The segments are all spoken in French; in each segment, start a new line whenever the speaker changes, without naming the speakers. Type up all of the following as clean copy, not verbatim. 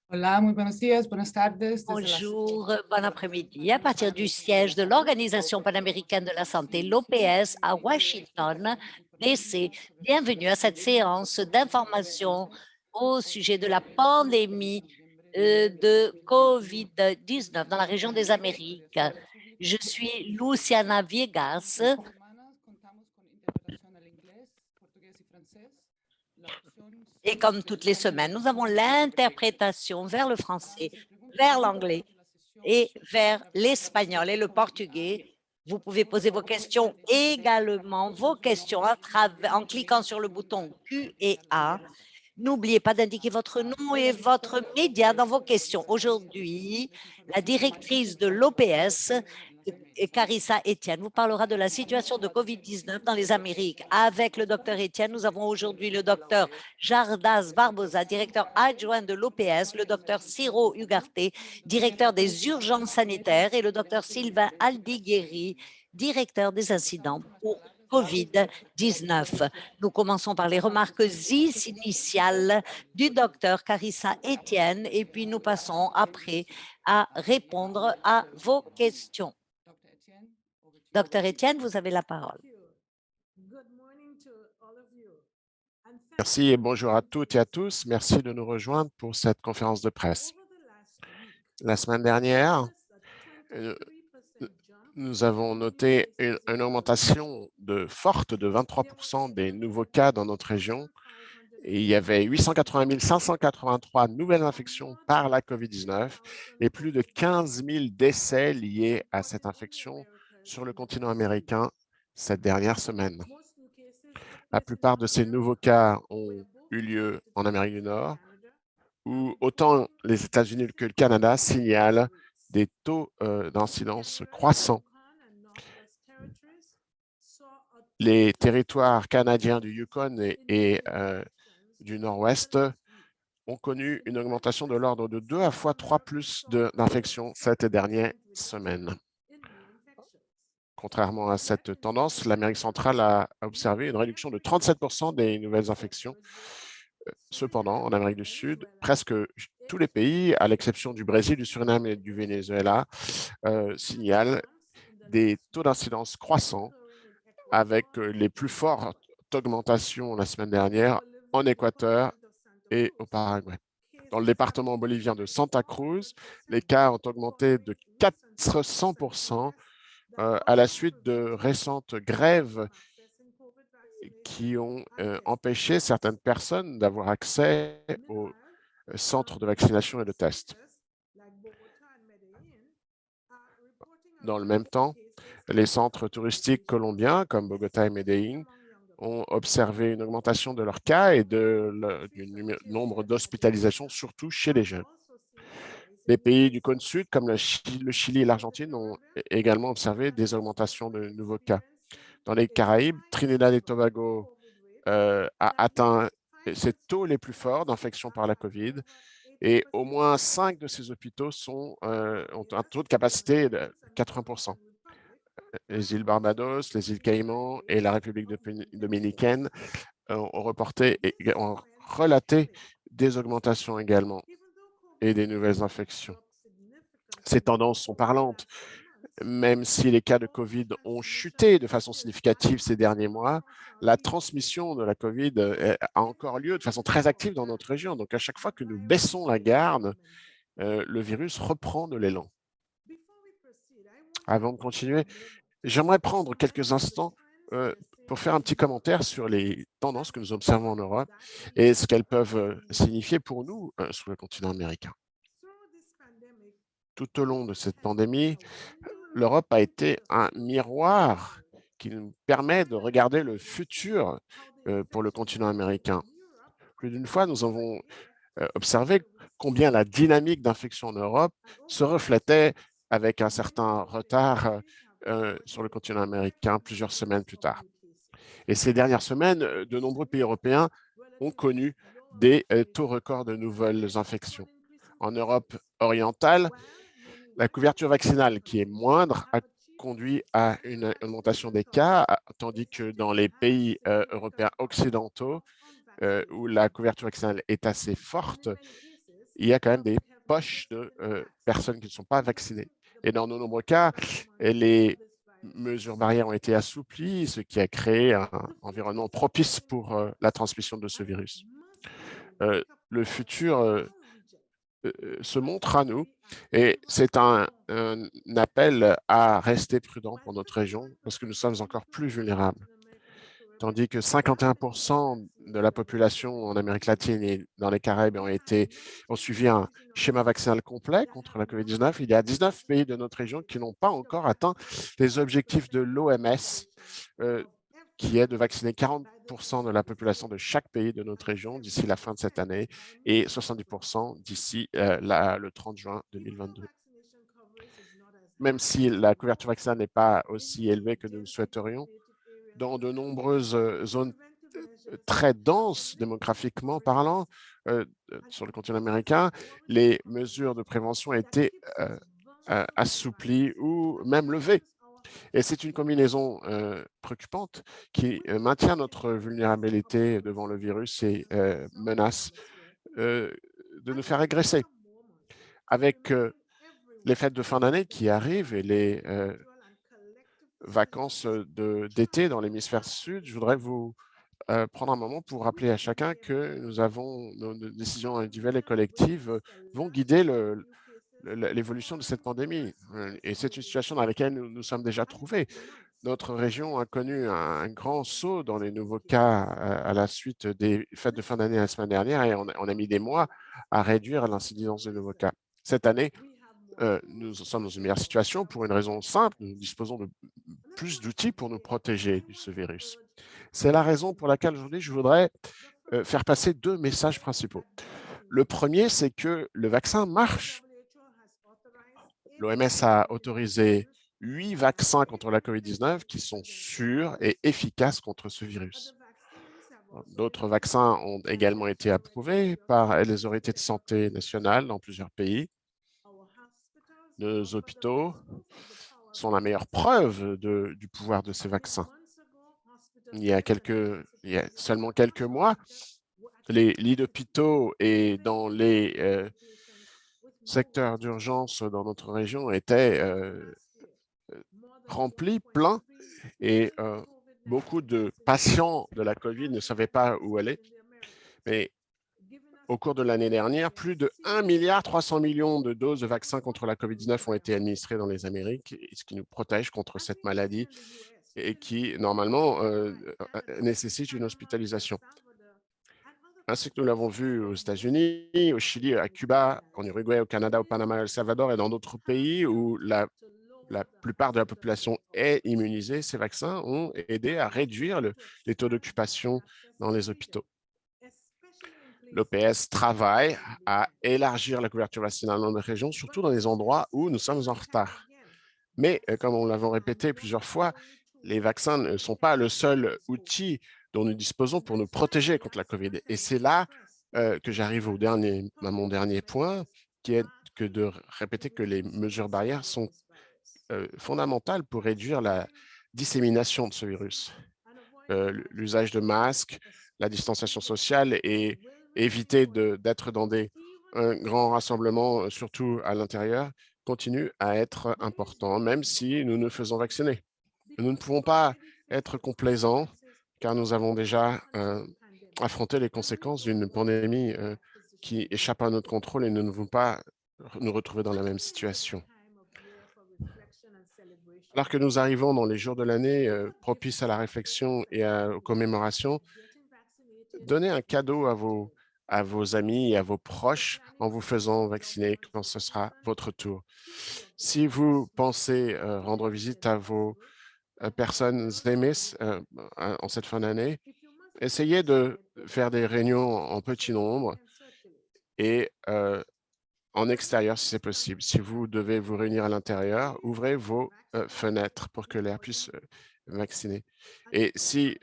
Hola, muy buenos días, buenas tardes.
Bonjour, bon après-midi. À partir du siège de l'Organisation panaméricaine de la santé, l'OPS, à Washington, DC, bienvenue à cette séance d'information au sujet de la pandémie de COVID-19 dans la région des Amériques. Je suis Luciana Viegas. Et comme toutes les semaines, nous avons l'interprétation vers le français, vers l'anglais et vers l'espagnol et le portugais. Vous pouvez poser vos questions également, en cliquant sur le bouton Q et A. N'oubliez pas d'indiquer votre nom et votre média dans vos questions. Aujourd'hui, la directrice de l'OPS, Carissa Etienne, vous parlera de la situation de COVID-19 dans les Amériques. Avec le docteur Etienne, nous avons aujourd'hui le docteur Jardas Barbosa, directeur adjoint de l'OPS, le docteur Ciro Ugarte, directeur des urgences sanitaires, et le docteur Sylvain Aldigueri, directeur des incidents pour COVID-19. Nous commençons par les remarques initiales du docteur Carissa Etienne et puis nous passons après à répondre à vos questions. Docteur Etienne, vous avez la parole.
Merci et bonjour à toutes et à tous. Merci de nous rejoindre pour cette conférence de presse. La semaine dernière, nous avons noté une augmentation forte de 23% des nouveaux cas dans notre région. Et il y avait 880 583 nouvelles infections par la COVID-19 et plus de 15 000 décès liés à cette infection sur le continent américain cette dernière semaine. La plupart de ces nouveaux cas ont eu lieu en Amérique du Nord, où autant les États-Unis que le Canada signalent des taux d'incidence croissants. Les territoires canadiens du Yukon et du Nord-Ouest ont connu une augmentation de l'ordre de 2 à 3 plus d'infections cette dernière semaine. Contrairement à cette tendance, l'Amérique centrale a observé une réduction de 37% des nouvelles infections. Cependant, en Amérique du Sud, presque tous les pays, à l'exception du Brésil, du Suriname et du Venezuela, signalent des taux d'incidence croissants avec les plus fortes augmentations la semaine dernière en Équateur et au Paraguay. Dans le département bolivien de Santa Cruz, les cas ont augmenté de 400% à la suite de récentes grèves qui ont empêché certaines personnes d'avoir accès aux centres de vaccination et de tests. Dans le même temps, les centres touristiques colombiens comme Bogota et Medellín ont observé une augmentation de leurs cas et du nombre d'hospitalisations, surtout chez les jeunes. Les pays du cône sud, comme le Chili et l'Argentine, ont également observé des augmentations de nouveaux cas. Dans les Caraïbes, Trinidad et Tobago a atteint ses taux les plus forts d'infection par la COVID et au moins 5 de ces hôpitaux ont un taux de capacité de 80%. Les îles Barbados, les îles Caïmans et la République dominicaine ont relaté des augmentations également et des nouvelles infections. Ces tendances sont parlantes. Même si les cas de COVID ont chuté de façon significative ces derniers mois, la transmission de la COVID a encore lieu de façon très active dans notre région. Donc, à chaque fois que nous baissons la garde, le virus reprend de l'élan. Avant de continuer, j'aimerais prendre quelques instants pour faire un petit commentaire sur les tendances que nous observons en Europe et ce qu'elles peuvent signifier pour nous sur le continent américain. Tout au long de cette pandémie, l'Europe a été un miroir qui nous permet de regarder le futur pour le continent américain. Plus d'une fois, nous avons observé combien la dynamique d'infection en Europe se reflétait avec un certain retard sur le continent américain plusieurs semaines plus tard. Et ces dernières semaines, de nombreux pays européens ont connu des taux records de nouvelles infections. En Europe orientale, la couverture vaccinale qui est moindre a conduit à une augmentation des cas, tandis que dans les pays européens occidentaux, où la couverture vaccinale est assez forte, il y a quand même des poches de personnes qui ne sont pas vaccinées. Et dans de nombreux cas, les mesures barrières ont été assouplies, ce qui a créé un environnement propice pour la transmission de ce virus. Le futur se montre à nous et c'est un appel à rester prudent pour notre région parce que nous sommes encore plus vulnérables. Tandis que 51% de la population en Amérique latine et dans les Caraïbes ont suivi un schéma vaccinal complet contre la COVID-19, il y a 19 pays de notre région qui n'ont pas encore atteint les objectifs de l'OMS, qui est de vacciner 40% de la population de chaque pays de notre région d'ici la fin de cette année et 70% d'ici le 30 juin 2022. Même si la couverture vaccinale n'est pas aussi élevée que nous le souhaiterions, dans de nombreuses zones très denses démographiquement parlant sur le continent américain, les mesures de prévention étaient assouplies ou même levées. Et c'est une combinaison préoccupante qui maintient notre vulnérabilité devant le virus et menace de nous faire régresser. Avec les fêtes de fin d'année qui arrivent et les vacances d'été dans l'hémisphère sud, je voudrais vous prendre un moment pour rappeler à chacun que nos décisions individuelles et collectives vont guider l'évolution de cette pandémie. Et c'est une situation dans laquelle nous sommes déjà trouvés. Notre région a connu un grand saut dans les nouveaux cas à la suite des fêtes de fin d'année la semaine dernière et on a mis des mois à réduire l'incidence des nouveaux cas. Cette année, nous sommes dans une meilleure situation pour une raison simple, nous disposons de plus d'outils pour nous protéger de ce virus. C'est la raison pour laquelle aujourd'hui je voudrais faire passer deux messages principaux. Le premier, c'est que le vaccin marche. L'OMS a autorisé 8 vaccins contre la COVID-19 qui sont sûrs et efficaces contre ce virus. D'autres vaccins ont également été approuvés par les autorités de santé nationales dans plusieurs pays. Nos hôpitaux sont la meilleure preuve du pouvoir de ces vaccins. Il y a seulement quelques mois, les lits d'hôpitaux et dans les secteurs d'urgence dans notre région étaient remplis, pleins, et beaucoup de patients de la COVID ne savaient pas où aller. Mais au cours de l'année dernière, plus de 1,3 milliard de doses de vaccins contre la COVID-19 ont été administrées dans les Amériques, ce qui nous protège contre cette maladie et qui, normalement, nécessite une hospitalisation. Ainsi que nous l'avons vu aux États-Unis, au Chili, à Cuba, en Uruguay, au Canada, au Panama, au El Salvador et dans d'autres pays où la plupart de la population est immunisée, ces vaccins ont aidé à réduire les taux d'occupation dans les hôpitaux. L'OPS travaille à élargir la couverture vaccinale dans nos régions, surtout dans les endroits où nous sommes en retard. Mais, comme on l'avait répété plusieurs fois, les vaccins ne sont pas le seul outil dont nous disposons pour nous protéger contre la COVID. Et c'est là que j'arrive à mon dernier point, qui est de répéter que les mesures barrières sont fondamentales pour réduire la dissémination de ce virus. L'usage de masques, la distanciation sociale et éviter d'être dans des grands rassemblements, surtout à l'intérieur, continue à être important, même si nous nous faisons vacciner. Nous ne pouvons pas être complaisants car nous avons déjà affronté les conséquences d'une pandémie qui échappe à notre contrôle et nous ne voulons pas nous retrouver dans la même situation. Alors que nous arrivons dans les jours de l'année propices à la réflexion et aux commémorations, donnez un cadeau à vos amis et à vos proches en vous faisant vacciner quand ce sera votre tour. Si vous pensez rendre visite à vos personnes aimées en cette fin d'année, essayez de faire des réunions en petit nombre et en extérieur si c'est possible. Si vous devez vous réunir à l'intérieur, ouvrez vos fenêtres pour que l'air puisse vacciner. Et si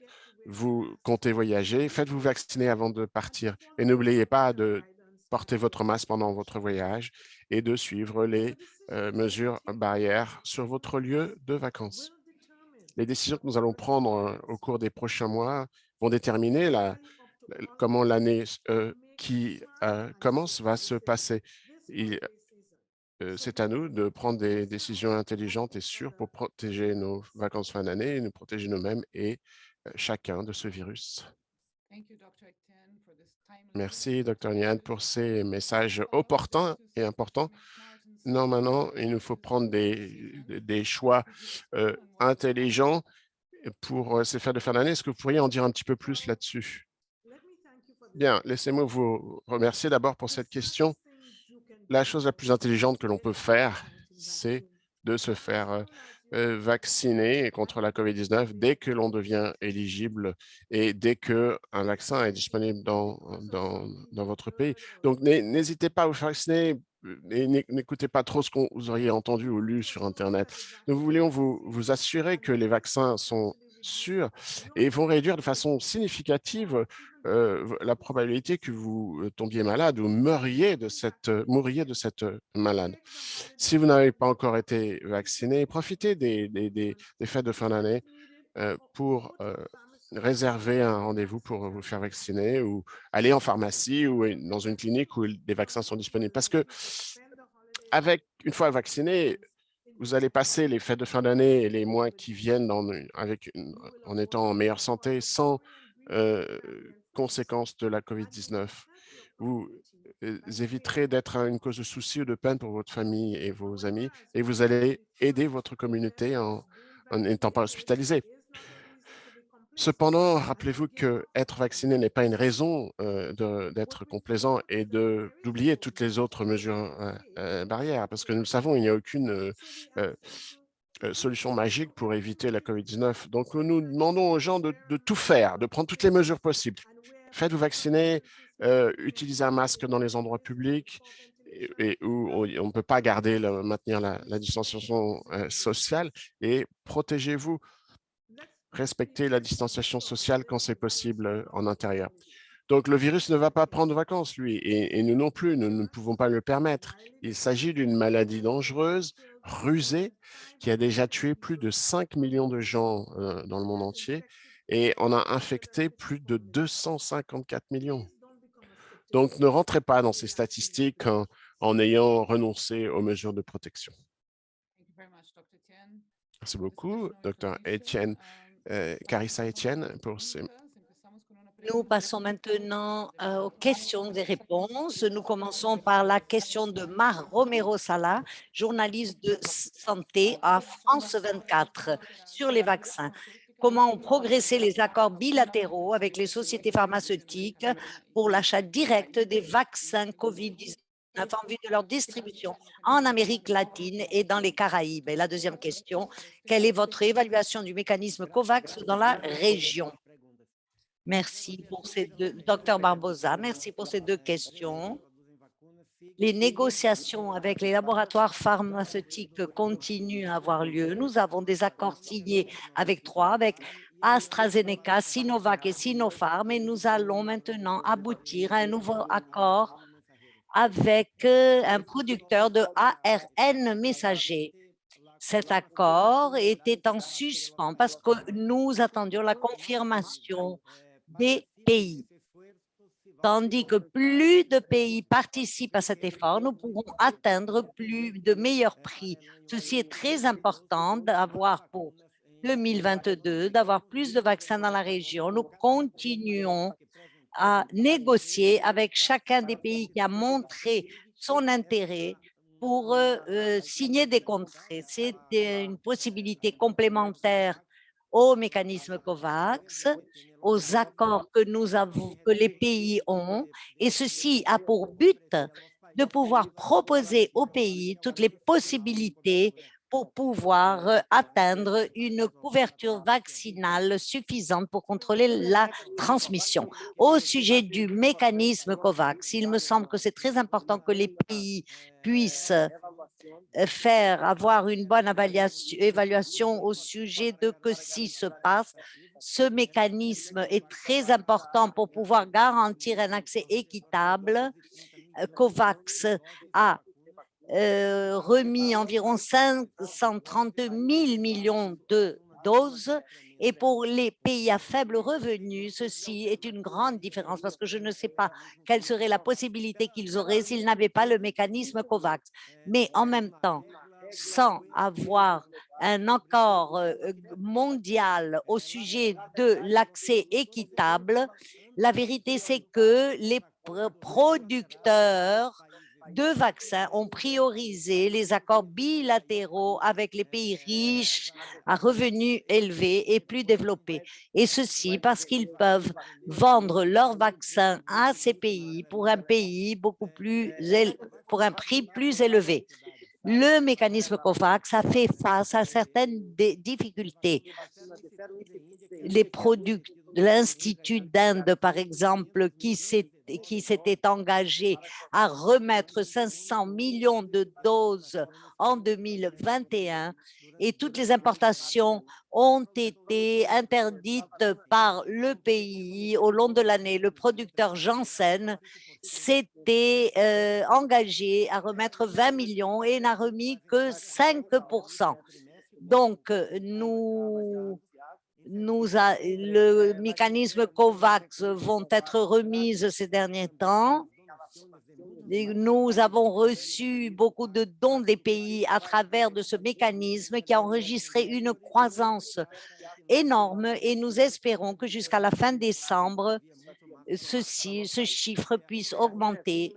vous comptez voyager, faites-vous vacciner avant de partir. Et n'oubliez pas de porter votre masque pendant votre voyage et de suivre les mesures barrières sur votre lieu de vacances. Les décisions que nous allons prendre au cours des prochains mois vont déterminer comment l'année qui commence va se passer. C'est à nous de prendre des décisions intelligentes et sûres pour protéger nos vacances fin d'année, nous protéger nous-mêmes et chacun de ce virus. Merci, Dr. Nian, pour ces messages opportuns et importants. Normalement, il nous faut prendre des choix intelligents pour ces fêtes de fin d'année. Est-ce que vous pourriez en dire un petit peu plus là-dessus? Bien, laissez-moi vous remercier d'abord pour cette question. La chose la plus intelligente que l'on peut faire, c'est de se faire vacciner contre la COVID-19 dès que l'on devient éligible et dès qu'un vaccin est disponible dans votre pays. Donc, n'hésitez pas à vous faire vacciner et n'écoutez pas trop ce que vous auriez entendu ou lu sur Internet. Nous voulions vous assurer que les vaccins sont sûrs et vont réduire de façon significative la probabilité que vous tombiez malade ou mouriez de cette maladie. Si vous n'avez pas encore été vacciné, profitez des fêtes de fin d'année pour réserver un rendez-vous pour vous faire vacciner ou aller en pharmacie ou dans une clinique où des vaccins sont disponibles. Parce que une fois vacciné, vous allez passer les fêtes de fin d'année et les mois qui viennent en étant en meilleure santé sans conséquences de la COVID-19. Vous éviterez d'être une cause de souci ou de peine pour votre famille et vos amis et vous allez aider votre communauté en n'étant pas hospitalisé. Cependant, rappelez-vous qu'être vacciné n'est pas une raison d'être complaisant et d'oublier toutes les autres mesures barrières, parce que nous le savons, il n'y a aucune solution magique pour éviter la COVID-19. Donc, nous demandons aux gens de tout faire, de prendre toutes les mesures possibles. Faites-vous vacciner, utilisez un masque dans les endroits publics et où on ne peut pas maintenir la distanciation sociale et protégez-vous. Respecter la distanciation sociale quand c'est possible en intérieur. Donc, le virus ne va pas prendre de vacances, lui, et nous non plus, nous ne pouvons pas le permettre. Il s'agit d'une maladie dangereuse, rusée, qui a déjà tué plus de 5 millions de gens dans le monde entier et en a infecté plus de 254 millions. Donc, ne rentrez pas dans ces statistiques en ayant renoncé aux mesures de protection. Merci beaucoup, Dr. Etienne. Carissa Etienne pour ces...
Nous passons maintenant aux questions et réponses. Nous commençons par la question de Mar Romero Sala, journaliste de santé à France 24 sur les vaccins. Comment ont progressé les accords bilatéraux avec les sociétés pharmaceutiques pour l'achat direct des vaccins COVID-19 en vue de leur distribution en Amérique latine et dans les Caraïbes? Et la deuxième question, quelle est votre évaluation du mécanisme COVAX dans la région? Merci pour ces deux, Dr Barbosa, merci pour ces deux questions. Les négociations avec les laboratoires pharmaceutiques continuent à avoir lieu. Nous avons des accords signés avec AstraZeneca, Sinovac et Sinopharm, et nous allons maintenant aboutir à un nouveau accord avec un producteur de ARN messager. Cet accord était en suspens parce que nous attendions la confirmation des pays. Tandis que plus de pays participent à cet effort, nous pourrons atteindre de meilleurs prix. Ceci est très important d'avoir pour 2022, d'avoir plus de vaccins dans la région. Nous continuons à négocier avec chacun des pays qui a montré son intérêt pour signer des contrats. C'est une possibilité complémentaire au mécanisme COVAX, aux accords que les pays ont, et ceci a pour but de pouvoir proposer aux pays toutes les possibilités pour pouvoir atteindre une couverture vaccinale suffisante pour contrôler la transmission. Au sujet du mécanisme COVAX, il me semble que c'est très important que les pays puissent avoir une bonne évaluation au sujet de que si se passe. Ce mécanisme est très important pour pouvoir garantir un accès équitable. COVAX a remis environ 530 000 millions de doses. Et pour les pays à faible revenu, ceci est une grande différence parce que je ne sais pas quelle serait la possibilité qu'ils auraient s'ils n'avaient pas le mécanisme COVAX. Mais en même temps, sans avoir un accord mondial au sujet de l'accès équitable, la vérité, c'est que les producteurs de vaccins ont priorisé les accords bilatéraux avec les pays riches à revenus élevés et plus développés. Et ceci parce qu'ils peuvent vendre leurs vaccins à ces pays pour un prix plus élevé. Le mécanisme COVAX a fait face à certaines difficultés. Les produits de l'Institut d'Inde, par exemple, qui s'était engagé à remettre 500 millions de doses en 2021 et toutes les importations ont été interdites par le pays au long de l'année. Le producteur Janssen s'était engagé à remettre 20 millions et n'a remis que 5%. Donc, le mécanisme COVAX vont être remises ces derniers temps. Nous avons reçu beaucoup de dons des pays à travers de ce mécanisme qui a enregistré une croissance énorme et nous espérons que jusqu'à la fin décembre, ce chiffre puisse augmenter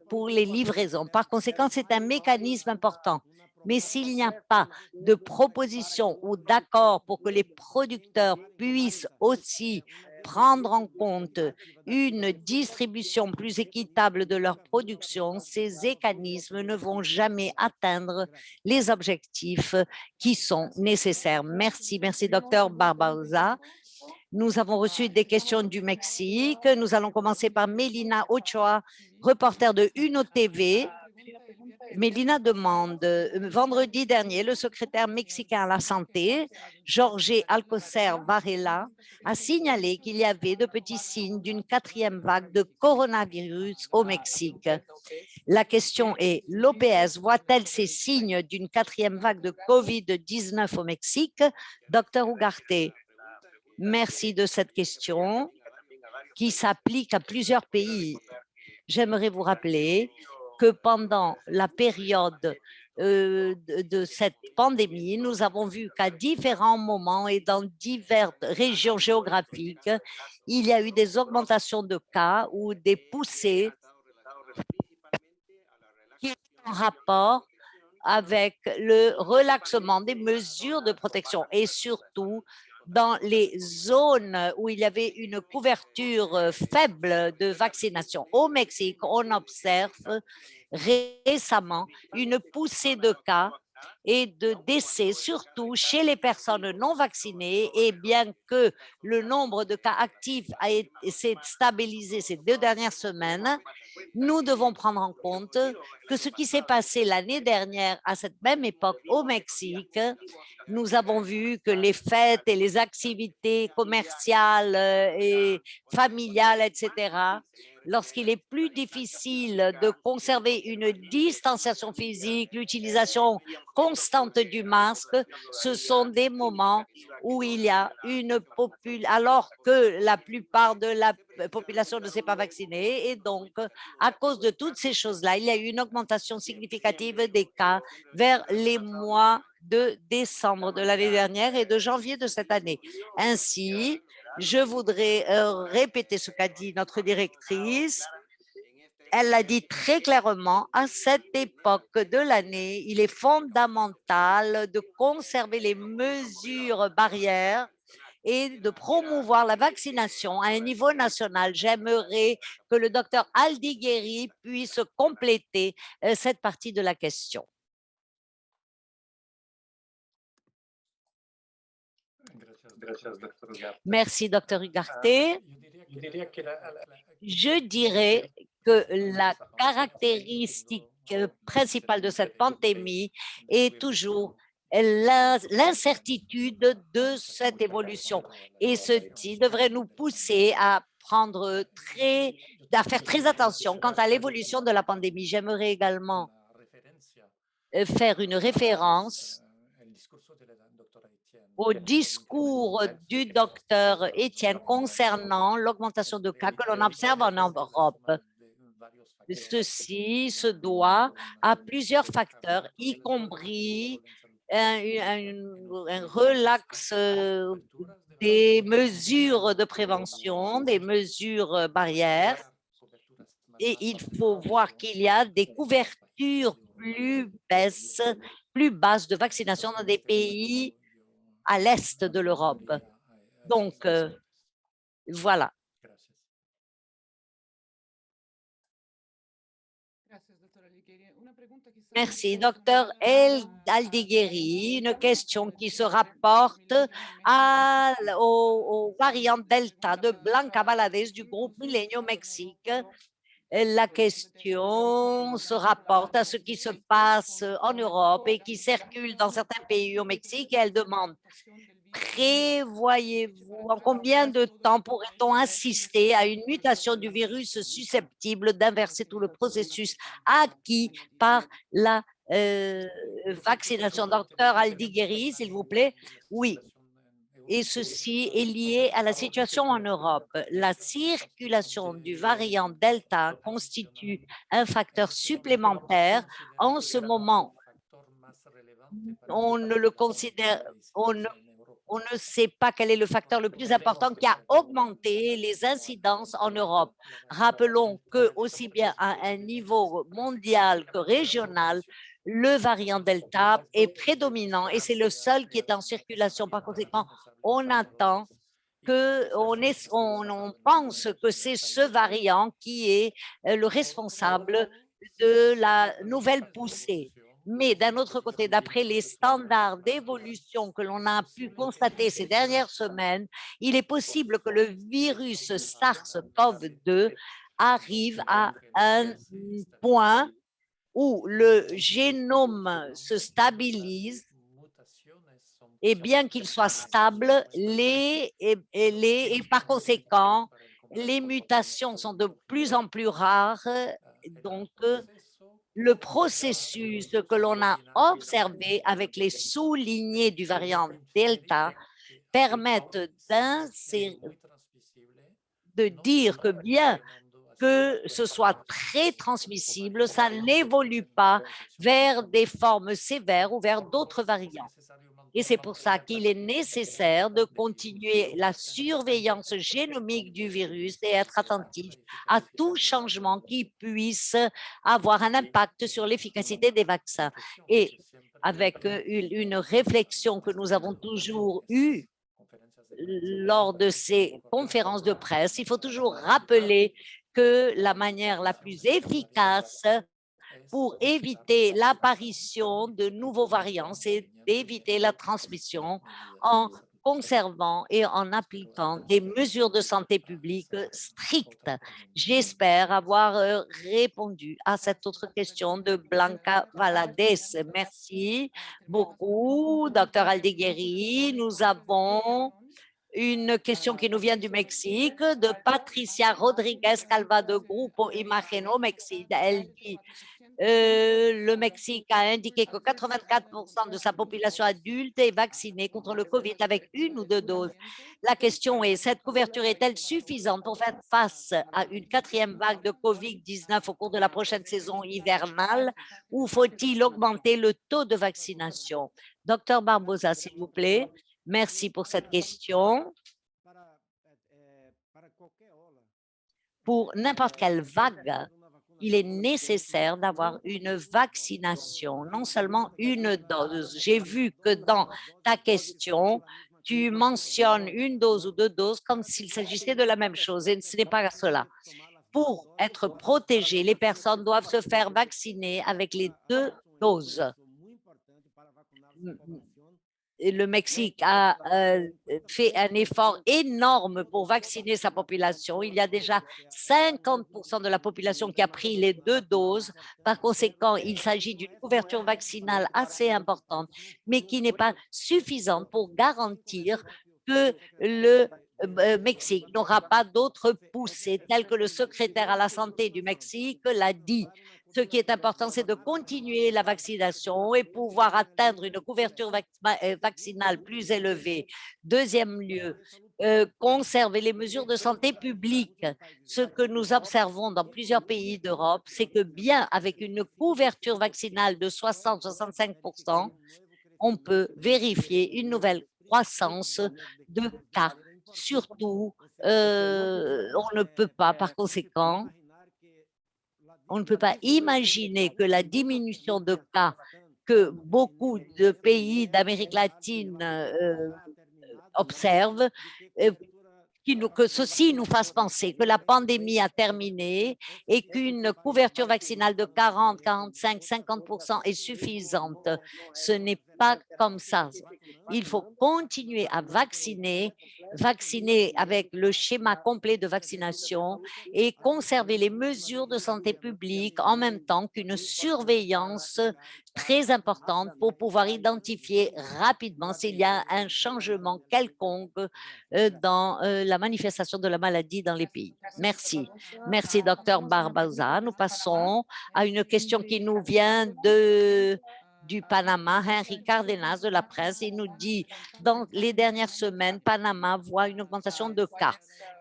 pour les livraisons. Par conséquent, c'est un mécanisme important. Mais s'il n'y a pas de proposition ou d'accord pour que les producteurs puissent aussi prendre en compte une distribution plus équitable de leur production, ces mécanismes ne vont jamais atteindre les objectifs qui sont nécessaires. Merci, merci, docteur Barbosa. Nous avons reçu des questions du Mexique. Nous allons commencer par Mélina Ochoa, reporter de UNO TV. Mélina demande, vendredi dernier, le secrétaire mexicain à la santé, Jorge Alcocer Varela, a signalé qu'il y avait de petits signes d'une 4e vague de coronavirus au Mexique. La question est, l'OPS voit-elle ces signes d'une 4e vague de COVID-19 au Mexique? Docteur Ugarte, merci de cette question qui s'applique à plusieurs pays. J'aimerais vous rappeler que pendant la période de cette pandémie, nous avons vu qu'à différents moments et dans diverses régions géographiques, il y a eu des augmentations de cas ou des poussées qui sont en rapport avec le relaxement des mesures de protection et surtout dans les zones où il y avait une couverture faible de vaccination. Au Mexique, on observe récemment une poussée de cas et de décès, surtout chez les personnes non vaccinées, et bien que le nombre de cas actifs s'est stabilisé ces 2 dernières semaines, nous devons prendre en compte que ce qui s'est passé l'année dernière à cette même époque au Mexique, nous avons vu que les fêtes et les activités commerciales et familiales, etc., lorsqu'il est plus difficile de conserver une distanciation physique, l'utilisation constante du masque, ce sont des moments où il y a une population, alors que la plupart de la population ne s'est pas vaccinée. Et donc, à cause de toutes ces choses-là, il y a eu une augmentation significative des cas vers les mois de décembre de l'année dernière et de janvier de cette année. Ainsi, je voudrais répéter ce qu'a dit notre directrice. Elle l'a dit très clairement, à cette époque de l'année, il est fondamental de conserver les mesures barrières et de promouvoir la vaccination à un niveau national. J'aimerais que le docteur Aldigueri puisse compléter cette partie de la question. Merci, docteur Ugarte. Je dirais que la caractéristique principale de cette pandémie est toujours l'incertitude de cette évolution. Et ceci devrait nous pousser à faire très attention quant à l'évolution de la pandémie. J'aimerais également faire une référence au discours du docteur Étienne concernant l'augmentation de cas que l'on observe en Europe. Ceci se doit à plusieurs facteurs, y compris un relax des mesures de prévention, des mesures barrières, et il faut voir qu'il y a des couvertures plus basses de vaccination dans des pays à l'est de l'Europe. Donc, voilà. Merci, docteur Aldigueri. Une question qui se rapporte au variant Delta de Blanca Valadez du groupe Milenio Mexique. La question se rapporte à ce qui se passe en Europe et qui circule dans certains pays au Mexique, et elle demande: prévoyez-vous en combien de temps pourrait-on assister à une mutation du virus susceptible d'inverser tout le processus acquis par la vaccination? Docteur Aldigueri, s'il vous plaît. Oui. Et ceci est lié à la situation en Europe. La circulation du variant Delta constitue un facteur supplémentaire. En ce moment, on ne le considère, on ne sait pas quel est le facteur le plus important qui a augmenté les incidences en Europe. Rappelons que, aussi bien à un niveau mondial que régional, le variant Delta est prédominant et c'est le seul qui est en circulation. Par conséquent, on attend on pense que c'est ce variant qui est le responsable de la nouvelle poussée. Mais d'un autre côté, d'après les standards d'évolution que l'on a pu constater ces dernières semaines, il est possible que le virus SARS-CoV-2 arrive à un point où le génome se stabilise, et bien qu'il soit stable, et par conséquent, les mutations sont de plus en plus rares. Donc, le processus que l'on a observé avec les sous-lignées du variant Delta permettent de dire que bien que ce soit très transmissible, ça n'évolue pas vers des formes sévères ou vers d'autres variants. Et c'est pour ça qu'il est nécessaire de continuer la surveillance génomique du virus et être attentif à tout changement qui puisse avoir un impact sur l'efficacité des vaccins. Et avec une réflexion que nous avons toujours eue lors de ces conférences de presse, il faut toujours rappeler que la manière la plus efficace pour éviter l'apparition de nouveaux variants, c'est d'éviter la transmission en conservant et en appliquant des mesures de santé publique strictes. J'espère avoir répondu à cette autre question de Blanca Valadez. Merci beaucoup, docteur Aldigueri. Nous avons une question qui nous vient du Mexique, de Patricia Rodriguez Calva de Grupo Imageno Mexique. Elle dit: le Mexique a indiqué que 84% de sa population adulte est vaccinée contre le COVID avec une ou deux doses. La question est: cette couverture est-elle suffisante pour faire face à une quatrième vague de COVID-19 au cours de la prochaine saison hivernale, ou faut-il augmenter le taux de vaccination? Docteur Barbosa, s'il vous plaît. Merci pour cette question. Pour n'importe quelle vague, il est nécessaire d'avoir une vaccination, non seulement une dose. J'ai vu que dans ta question, tu mentionnes une dose ou deux doses comme s'il s'agissait de la même chose, et ce n'est pas cela. Pour être protégées, les personnes doivent se faire vacciner avec les deux doses. Le Mexique a fait un effort énorme pour vacciner sa population. Il y a déjà 50% de la population qui a pris les deux doses. Par conséquent, il s'agit d'une couverture vaccinale assez importante, mais qui n'est pas suffisante pour garantir que le Mexique n'aura pas d'autres poussées, telles que le secrétaire à la santé du Mexique l'a dit. Ce qui est important, c'est de continuer la vaccination et pouvoir atteindre une couverture vaccinale plus élevée. Deuxième lieu, conserver les mesures de santé publique. Ce que nous observons dans plusieurs pays d'Europe, c'est que bien avec une couverture vaccinale de 60-65%, on peut vérifier une nouvelle croissance de cas. Surtout, on ne peut pas, par conséquent, on ne peut pas imaginer que la diminution de cas que beaucoup de pays d'Amérique latine observent, que ceci nous fasse penser que la pandémie a terminé et qu'une couverture vaccinale de 40, 45, 50% est suffisante. Ce n'est pas comme ça. Il faut continuer à vacciner avec le schéma complet de vaccination et conserver les mesures de santé publique en même temps qu'une surveillance très importante pour pouvoir identifier rapidement s'il y a un changement quelconque dans la manifestation de la maladie dans les pays. Merci. Merci, Dr Barbosa. Nous passons à une question qui nous vient du Panama. Henry Cardenas de la presse, il nous dit, dans les dernières semaines, Panama voit une augmentation de cas.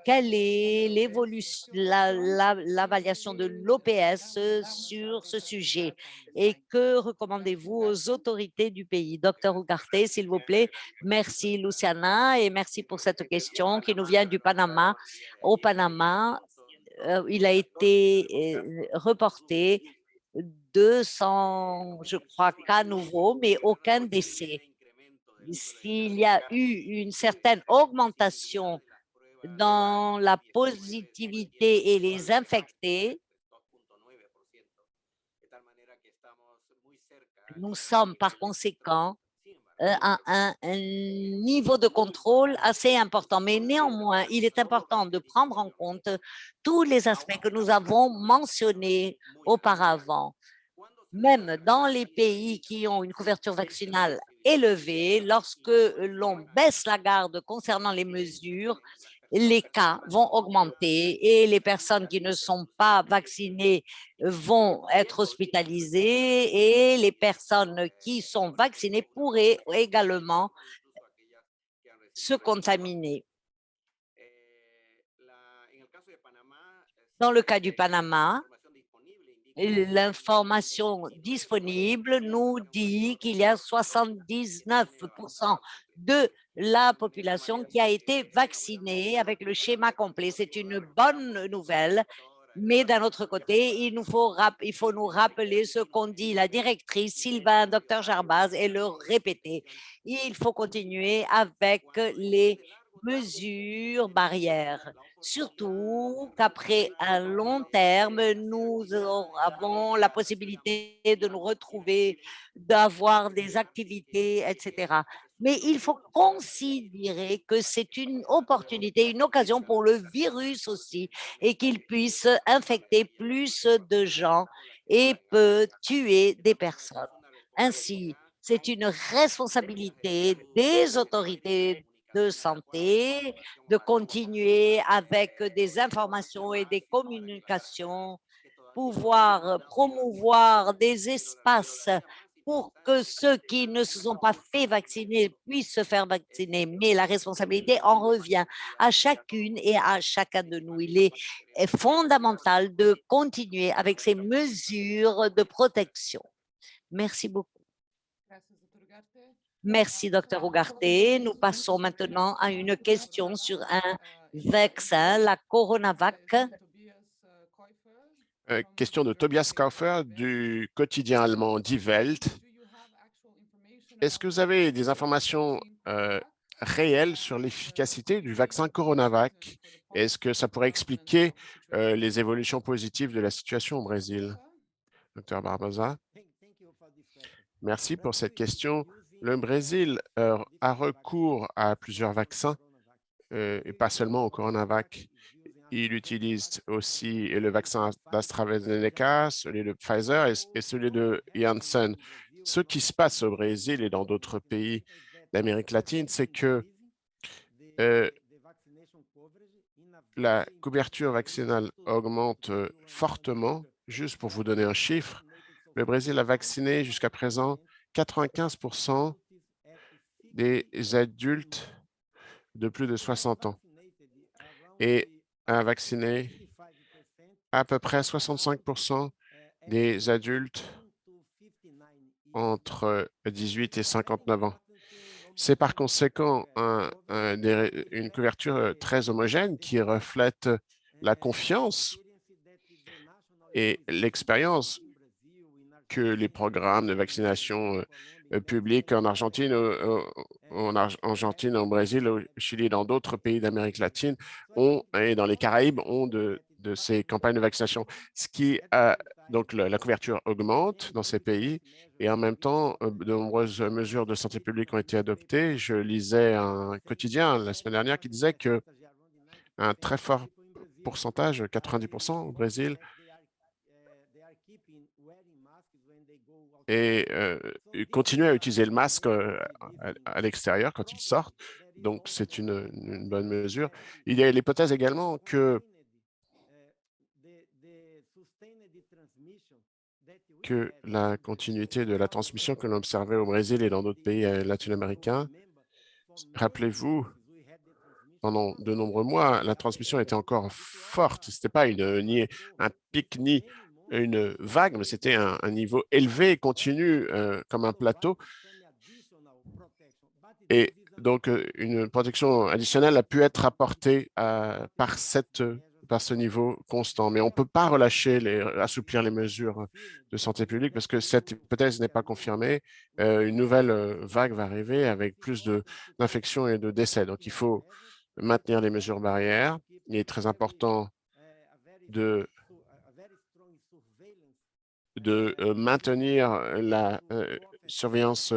Quelle est l'évaluation de l'OPS sur ce sujet et que recommandez-vous aux autorités du pays? Docteur Ugarte, s'il vous plaît. Merci, Luciana, et merci pour cette question qui nous vient du Panama. Au Panama, il a été reporté 200, je crois, cas nouveaux, mais aucun décès. S'il y a eu une certaine augmentation dans la positivité et les infectés, nous sommes par conséquent à un niveau de contrôle assez important. Mais néanmoins, il est important de prendre en compte tous les aspects que nous avons mentionnés auparavant. Même dans les pays qui ont une couverture vaccinale élevée, lorsque l'on baisse la garde concernant les mesures, les cas vont augmenter et les personnes qui ne sont pas vaccinées vont être hospitalisées et les personnes qui sont vaccinées pourraient également se contaminer. Dans le cas du Panama, l'information disponible nous dit qu'il y a 79% de la population qui a été vaccinée avec le schéma complet. C'est une bonne nouvelle, mais d'un autre côté, il faut nous rappeler ce qu'ont dit la directrice Sylvain, Dr Jarbas, et le répéter. Il faut continuer avec les mesures barrières. Surtout qu'après un long terme, nous avons la possibilité de nous retrouver, d'avoir des activités, etc. Mais il faut considérer que c'est une opportunité, une occasion pour le virus aussi, et qu'il puisse infecter plus de gens et peut tuer des personnes. Ainsi, c'est une responsabilité des autorités de santé, de continuer avec des informations et des communications, pouvoir promouvoir des espaces pour que ceux qui ne se sont pas fait vacciner puissent se faire vacciner. Mais la responsabilité en revient à chacune et à chacun de nous. Il est fondamental de continuer avec ces mesures de protection. Merci beaucoup. Merci, Dr Ugarte. Nous passons maintenant à une question sur un vaccin, la Coronavac.
Question de Tobias Kaufer du quotidien allemand Die Welt. Est-ce que vous avez des informations réelles sur l'efficacité du vaccin Coronavac? Est-ce que ça pourrait expliquer les évolutions positives de la situation au Brésil? Dr Barbosa. Merci pour cette question. Le Brésil a recours à plusieurs vaccins et pas seulement au Coronavac. Il utilise aussi le vaccin d'AstraZeneca, celui de Pfizer et celui de Janssen. Ce qui se passe au Brésil et dans d'autres pays d'Amérique latine, c'est que la couverture vaccinale augmente fortement juste pour vous donner un chiffre, le Brésil a vacciné jusqu'à présent 95% des adultes de plus de 60 ans et a vacciné à peu près 65% des adultes entre 18 et 59 ans. C'est par conséquent une couverture très homogène qui reflète la confiance et l'expérience que les programmes de vaccination publics en Argentine, au Brésil, au Chili et dans d'autres pays d'Amérique latine et dans les Caraïbes ont de ces campagnes de vaccination. Ce qui donc la couverture augmente dans ces pays et en même temps, de nombreuses mesures de santé publique ont été adoptées. Je lisais un quotidien la semaine dernière qui disait que un très fort pourcentage, 90% au Brésil, et continuer à utiliser le masque à l'extérieur quand ils sortent. Donc, c'est une bonne mesure. Il y a l'hypothèse également que la continuité de la transmission que l'on observait au Brésil et dans d'autres pays latino-américains, rappelez-vous, pendant de nombreux mois, la transmission était encore forte. Ce n'était pas ni un pic ni une vague, mais c'était un niveau élevé et continu comme un plateau. Et donc, une protection additionnelle a pu être apportée par ce niveau constant. Mais on ne peut pas assouplir les mesures de santé publique parce que cette hypothèse n'est pas confirmée. Une nouvelle vague va arriver avec plus d'infections et de décès. Donc, il faut maintenir les mesures barrières. Il est très important de maintenir la surveillance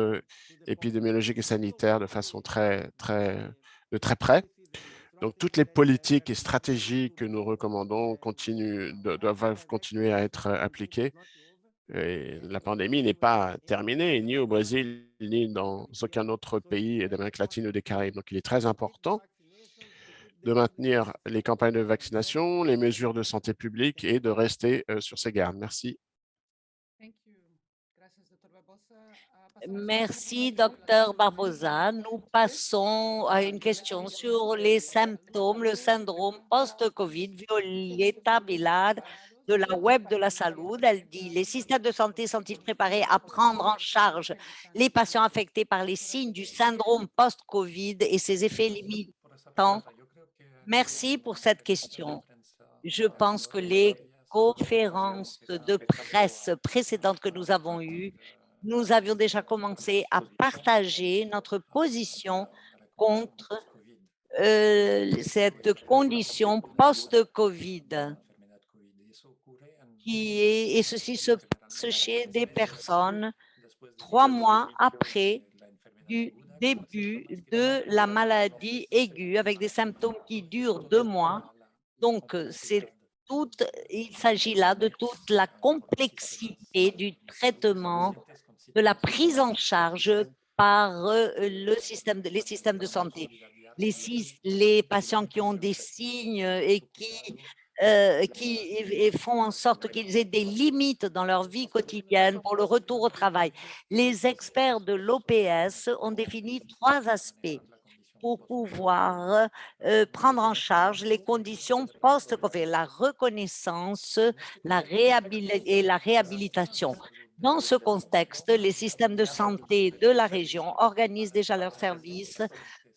épidémiologique et sanitaire de façon de très près. Donc, toutes les politiques et stratégies que nous recommandons doivent continuer à être appliquées. Et la pandémie n'est pas terminée, ni au Brésil, ni dans aucun autre pays d'Amérique latine ou des Caraïbes. Donc, il est très important de maintenir les campagnes de vaccination, les mesures de santé publique et de rester sur ses gardes. Merci.
Merci, docteur Barbosa. Nous passons à une question sur les symptômes, le syndrome post-Covid. Violeta Vilad de la Web de la Salud, elle dit: les systèmes de santé sont-ils préparés à prendre en charge les patients affectés par les signes du syndrome post-Covid et ses effets limitants? Merci pour cette question. Je pense que les conférences de presse précédentes que nous avons eues, nous avions déjà commencé à partager notre position contre cette condition post-Covid et ceci se passe chez des personnes 3 mois après du début de la maladie aiguë avec des symptômes qui durent 2 mois. Donc, il s'agit là de toute la complexité du traitement, de la prise en charge par les systèmes de santé. Les patients qui ont des signes et qui font en sorte qu'ils aient des limites dans leur vie quotidienne pour le retour au travail. Les experts de l'OPS ont défini 3 aspects pour pouvoir prendre en charge les conditions post-Covid, la reconnaissance et la réhabilitation. Dans ce contexte, les systèmes de santé de la région organisent déjà leurs services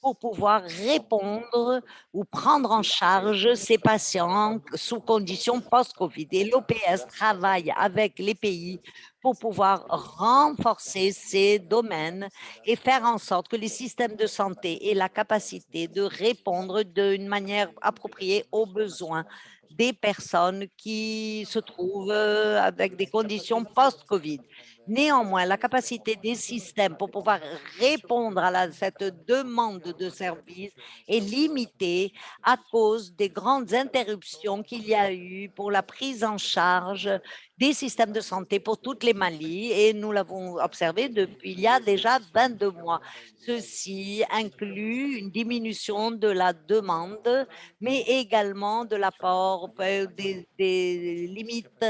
pour pouvoir répondre ou prendre en charge ces patients sous conditions post-Covid. Et l'OPS travaille avec les pays pour pouvoir renforcer ces domaines et faire en sorte que les systèmes de santé aient la capacité de répondre d'une manière appropriée aux besoins des personnes qui se trouvent avec des conditions post-Covid. Néanmoins, la capacité des systèmes pour pouvoir répondre à cette demande de services est limitée à cause des grandes interruptions qu'il y a eu pour la prise en charge des systèmes de santé pour toutes les maladies et nous l'avons observé depuis il y a déjà 22 mois. Ceci inclut une diminution de la demande, mais également de l'apport des limites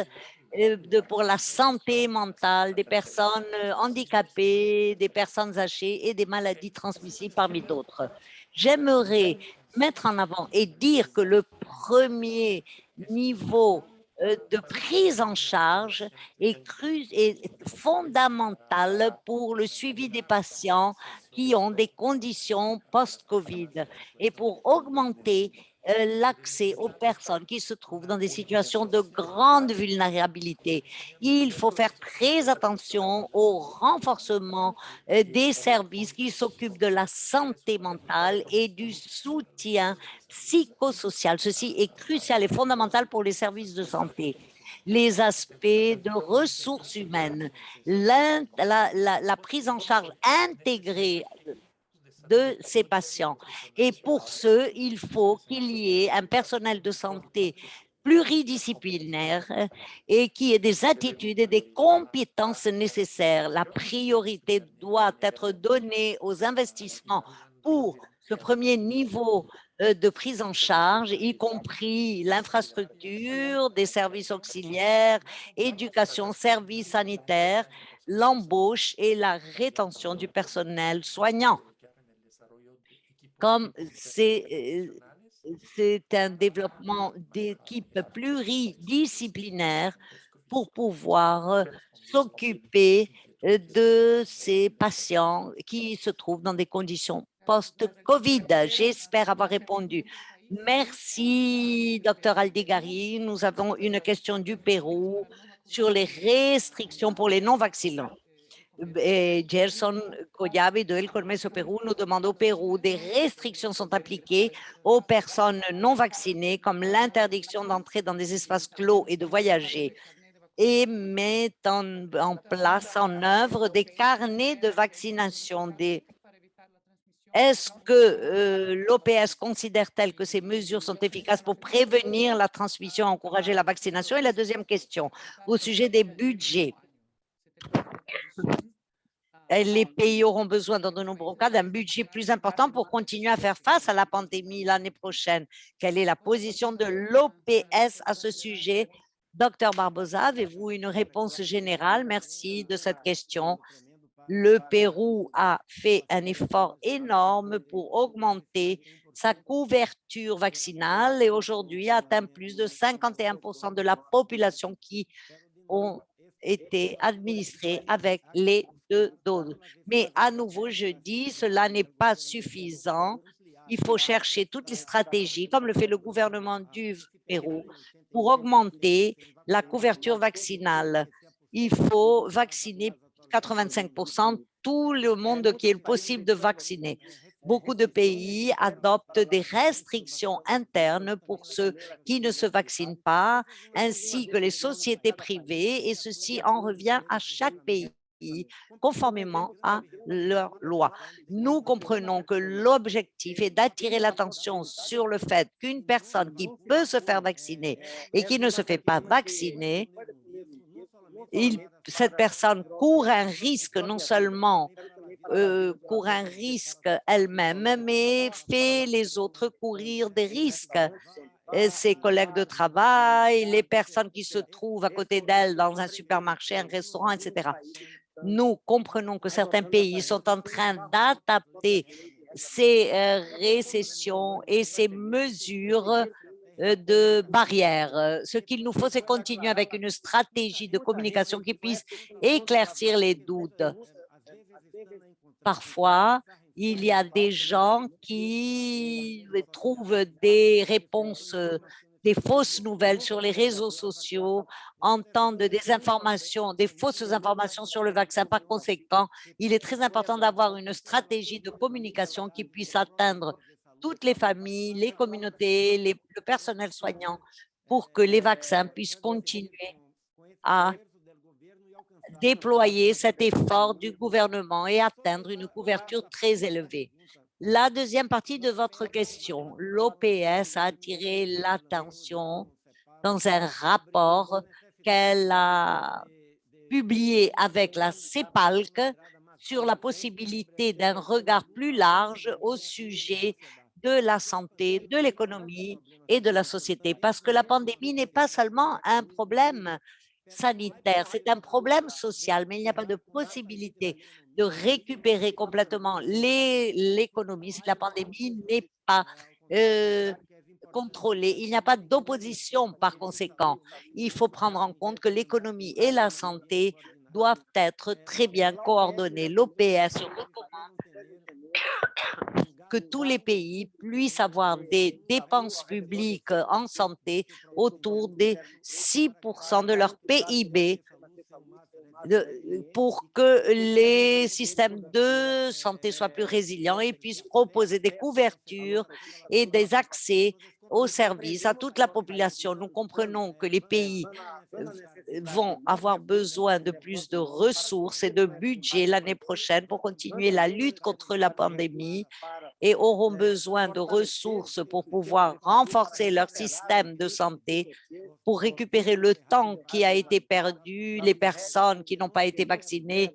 pour la santé mentale des personnes handicapées, des personnes âgées et des maladies transmissibles parmi d'autres. J'aimerais mettre en avant et dire que le premier niveau de prise en charge est fondamental pour le suivi des patients qui ont des conditions post-Covid et pour augmenter l'accès aux personnes qui se trouvent dans des situations de grande vulnérabilité. Il faut faire très attention au renforcement des services qui s'occupent de la santé mentale et du soutien psychosocial. Ceci est crucial et fondamental pour les services de santé. Les aspects de ressources humaines, la prise en charge intégrée de ces patients. Et pour ce, il faut qu'il y ait un personnel de santé pluridisciplinaire et qui ait des attitudes et des compétences nécessaires. La priorité doit être donnée aux investissements pour ce premier niveau de prise en charge, y compris l'infrastructure, des services auxiliaires, éducation, services sanitaires, l'embauche et la rétention du personnel soignant. Comme c'est un développement d'équipes pluridisciplinaires pour pouvoir s'occuper de ces patients qui se trouvent dans des conditions post-Covid. J'espère avoir répondu. Merci, Dr Aldigari. Nous avons une question du Pérou sur les restrictions pour les non-vaccinants. Gerson Collabe de El Colmeso Pérou nous demande au Pérou des restrictions sont appliquées aux personnes non vaccinées comme l'interdiction d'entrer dans des espaces clos et de voyager et met en place, en œuvre des carnets de vaccination. Est-ce que l'OPS considère-t-elle que ces mesures sont efficaces pour prévenir la transmission et encourager la vaccination? Et la deuxième question, au sujet des budgets. Les pays auront besoin, dans de nombreux cas, d'un budget plus important pour continuer à faire face à la pandémie l'année prochaine. Quelle est la position de l'OPS à ce sujet? Docteur Barbosa, avez-vous une réponse générale? Merci de cette question. Le Pérou a fait un effort énorme pour augmenter sa couverture vaccinale et aujourd'hui atteint plus de 51% de la population qui ont été administrés avec les 2 doses. Mais à nouveau, je dis, cela n'est pas suffisant. Il faut chercher toutes les stratégies, comme le fait le gouvernement du Pérou, pour augmenter la couverture vaccinale. Il faut vacciner 85% tout le monde qui est possible de vacciner. Beaucoup de pays adoptent des restrictions internes pour ceux qui ne se vaccinent pas, ainsi que les sociétés privées, et ceci en revient à chaque pays conformément à leurs lois. Nous comprenons que l'objectif est d'attirer l'attention sur le fait qu'une personne qui peut se faire vacciner et qui ne se fait pas vacciner, cette personne court un risque non seulement court un risque elle-même, mais fait les autres courir des risques. Ses collègues de travail, les personnes qui se trouvent à côté d'elle dans un supermarché, un restaurant, etc. Nous comprenons que certains pays sont en train d'adapter ces récessions et ces mesures de barrières. Ce qu'il nous faut, c'est continuer avec une stratégie de communication qui puisse éclaircir les doutes. Parfois, il y a des gens qui trouvent des réponses, des fausses nouvelles sur les réseaux sociaux, entendent des informations, des fausses informations sur le vaccin. Par conséquent, il est très important d'avoir une stratégie de communication qui puisse atteindre toutes les familles, les communautés, le personnel soignant pour que les vaccins puissent continuer à déployer cet effort du gouvernement et atteindre une couverture très élevée. La deuxième partie de votre question, l'OPS a attiré l'attention dans un rapport qu'elle a publié avec la CEPALC sur la possibilité d'un regard plus large au sujet de la santé, de l'économie et de la société, parce que la pandémie n'est pas seulement un problème sanitaire, c'est un problème social, mais il n'y a pas de possibilité de récupérer complètement l'économie si la pandémie n'est pas contrôlée. Il n'y a pas d'opposition par conséquent. Il faut prendre en compte que l'économie et la santé doivent être très bien coordonnées. L'OPS recommande que tous les pays puissent avoir des dépenses publiques en santé autour des 6% de leur PIB pour que les systèmes de santé soient plus résilients et puissent proposer des couvertures et des accès aux services à toute la population. Nous comprenons que les pays vont avoir besoin de plus de ressources et de budget l'année prochaine pour continuer la lutte contre la pandémie et auront besoin de ressources pour pouvoir renforcer leur système de santé, pour récupérer le temps qui a été perdu, les personnes qui n'ont pas été vaccinées,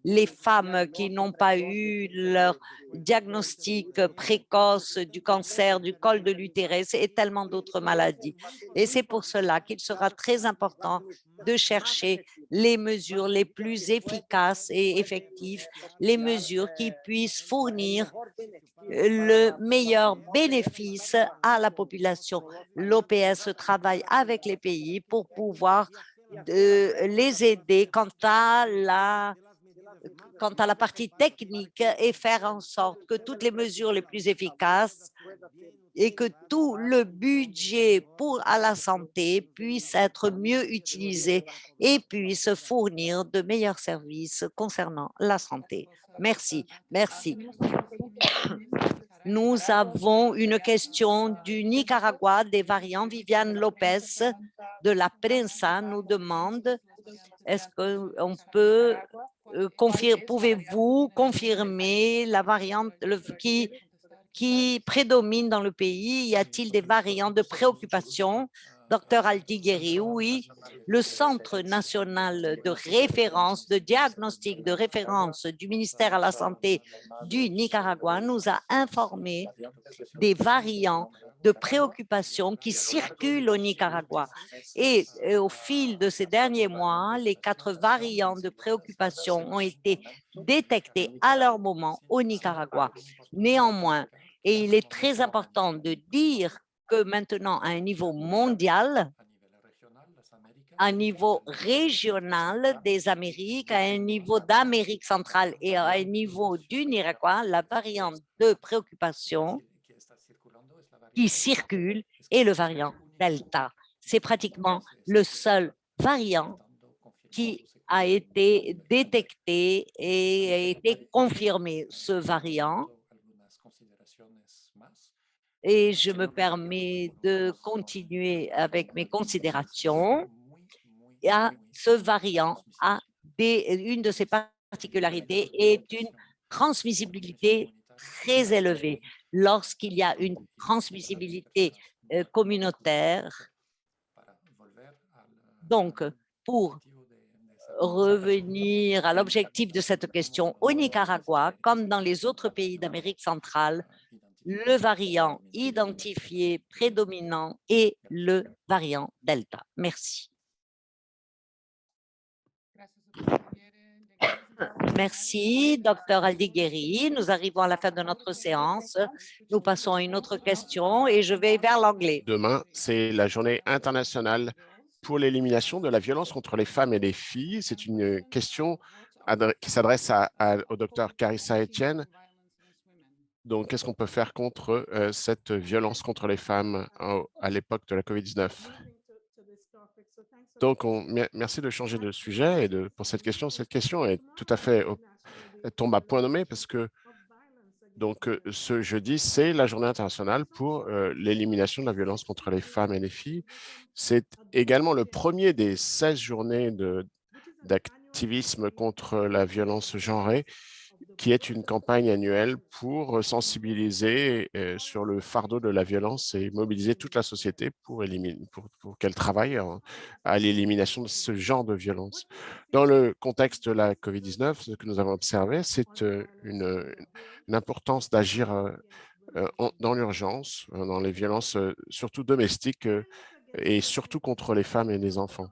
les femmes qui n'ont pas eu leur diagnostic précoce du cancer, du col de l'utérus et tellement d'autres maladies. Et c'est pour cela qu'il sera très important de chercher les mesures les plus efficaces et effectives, les mesures qui puissent fournir le meilleur bénéfice à la population. L'OPS travaille avec les pays pour pouvoir les aider quant à la partie technique et faire en sorte que toutes les mesures les plus efficaces et que tout le budget pour la santé puisse être mieux utilisé et puisse fournir de meilleurs services concernant la santé. Merci. Merci. Nous avons une question du Nicaragua, des variants. Viviane Lopez de la Prensa nous demande, est-ce qu'on peut pouvez-vous confirmer la variante qui prédomine dans le pays? Y a-t-il des variants de préoccupation? Docteur Aldigueri, oui, le Centre national de référence, de diagnostic de référence du ministère à la Santé du Nicaragua nous a informé des variants de préoccupation qui circulent au Nicaragua. Et au fil de ces derniers mois, les 4 variants de préoccupation ont été détectés à leur moment au Nicaragua. Néanmoins, et il est très important de dire que maintenant, à un niveau mondial, à un niveau régional des Amériques, à un niveau d'Amérique centrale et à un niveau du Nicaragua, la variante de préoccupation qui circule est le variant Delta. C'est pratiquement le seul variant qui a été détecté et a été confirmé. Ce variant, et je me permets de continuer avec mes considérations, ce variant a une de ses particularités est une transmissibilité très élevée. Lorsqu'il y a une transmissibilité communautaire, donc pour revenir à l'objectif de cette question, au Nicaragua, comme dans les autres pays d'Amérique centrale, le variant identifié prédominant est le variant Delta. Merci. Merci, docteur Aldigueri. Nous arrivons à la fin de notre séance. Nous passons à une autre question et je vais vers l'anglais.
Demain, c'est la journée internationale pour l'élimination de la violence contre les femmes et les filles. C'est une question qui s'adresse au docteur Carissa Etienne. Donc, qu'est-ce qu'on peut faire contre cette violence contre les femmes à l'époque de la COVID-19? Donc, merci de changer de sujet et pour cette question. Cette question est tout à fait tombe à point nommé parce que donc ce jeudi, c'est la journée internationale pour l'élimination de la violence contre les femmes et les filles. C'est également le premier des 16 journées d'activisme contre la violence genrée, qui est une campagne annuelle pour sensibiliser sur le fardeau de la violence et mobiliser toute la société pour qu'elle travaille à l'élimination de ce genre de violence. Dans le contexte de la COVID-19, ce que nous avons observé, c'est une importance d'agir dans l'urgence, dans les violences surtout domestiques et surtout contre les femmes et les enfants.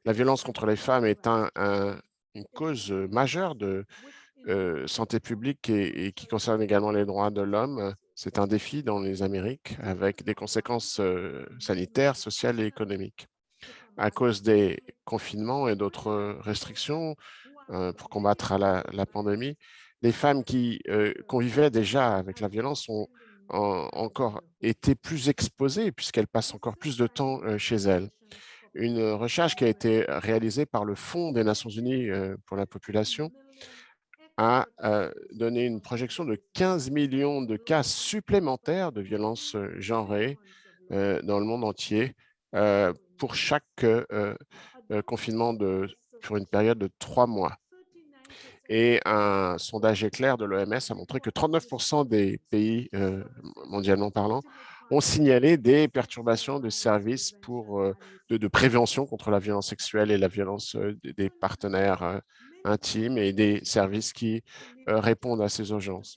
La violence contre les femmes est une cause majeure de santé publique et qui concerne également les droits de l'homme. C'est un défi dans les Amériques avec des conséquences sanitaires, sociales et économiques. À cause des confinements et d'autres restrictions pour combattre la pandémie, les femmes qui convivaient déjà avec la violence ont encore été plus exposées puisqu'elles passent encore plus de temps chez elles. Une recherche qui a été réalisée par le Fonds des Nations Unies pour la population a donné une projection de 15 millions de cas supplémentaires de violences genrées dans le monde entier pour chaque confinement sur une période de 3 mois. Et un sondage éclair de l'OMS a montré que 39% des pays, mondialement parlant, ont signalé des perturbations de services de prévention contre la violence sexuelle et la violence des partenaires intimes et des services qui répondent à ces urgences.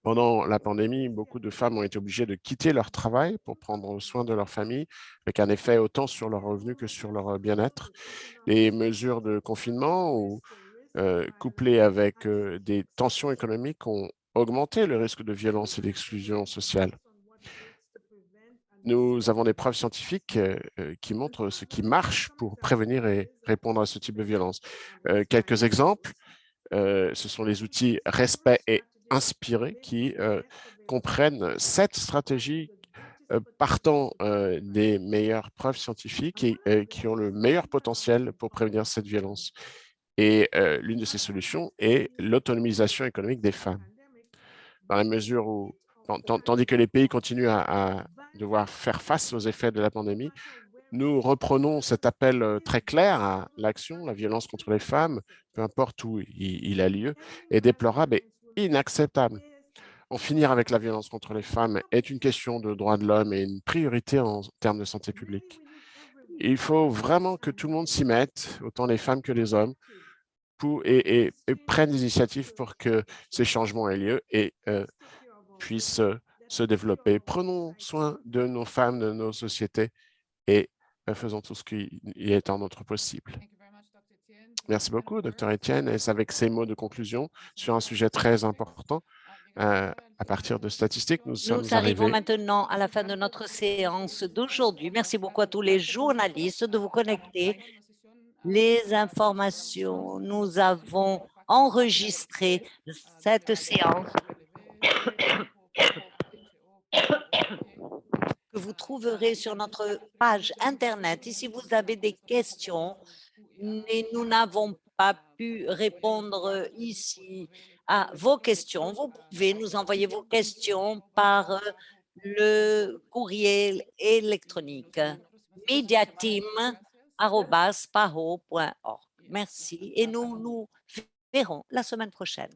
Pendant la pandémie, beaucoup de femmes ont été obligées de quitter leur travail pour prendre soin de leur famille, avec un effet autant sur leurs revenus que sur leur bien-être. Les mesures de confinement couplées avec des tensions économiques ont augmenté le risque de violence et d'exclusion sociale. Nous avons des preuves scientifiques qui montrent ce qui marche pour prévenir et répondre à ce type de violence. Quelques exemples, ce sont les outils Respect et Inspirer qui comprennent 7 stratégies partant des meilleures preuves scientifiques et qui ont le meilleur potentiel pour prévenir cette violence. Et l'une de ces solutions est l'autonomisation économique des femmes. Dans la mesure où, tandis que les pays continuent à devoir faire face aux effets de la pandémie, nous reprenons cet appel très clair à l'action. La violence contre les femmes, peu importe où il a lieu, est déplorable et inacceptable. En finir avec la violence contre les femmes est une question de droits de l'homme et une priorité en termes de santé publique. Il faut vraiment que tout le monde s'y mette, autant les femmes que les hommes, et prennent des initiatives pour que ces changements aient lieu et puissent se développer. Prenons soin de nos femmes, de nos sociétés et faisons tout ce qui est en notre possible. Merci beaucoup, Dr. Etienne. Et c'est avec ces mots de conclusion sur un sujet très important, à partir de statistiques, nous sommes
arrivons
arrivés.
maintenant à la fin de notre séance d'aujourd'hui. Merci beaucoup à tous les journalistes de vous connecter. Les informations, nous avons enregistré cette séance que vous trouverez sur notre page Internet. Et si vous avez des questions, et nous n'avons pas pu répondre ici à vos questions, vous pouvez nous envoyer vos questions par le courriel électronique mediateam@paho.org. Merci et nous nous verrons la semaine prochaine.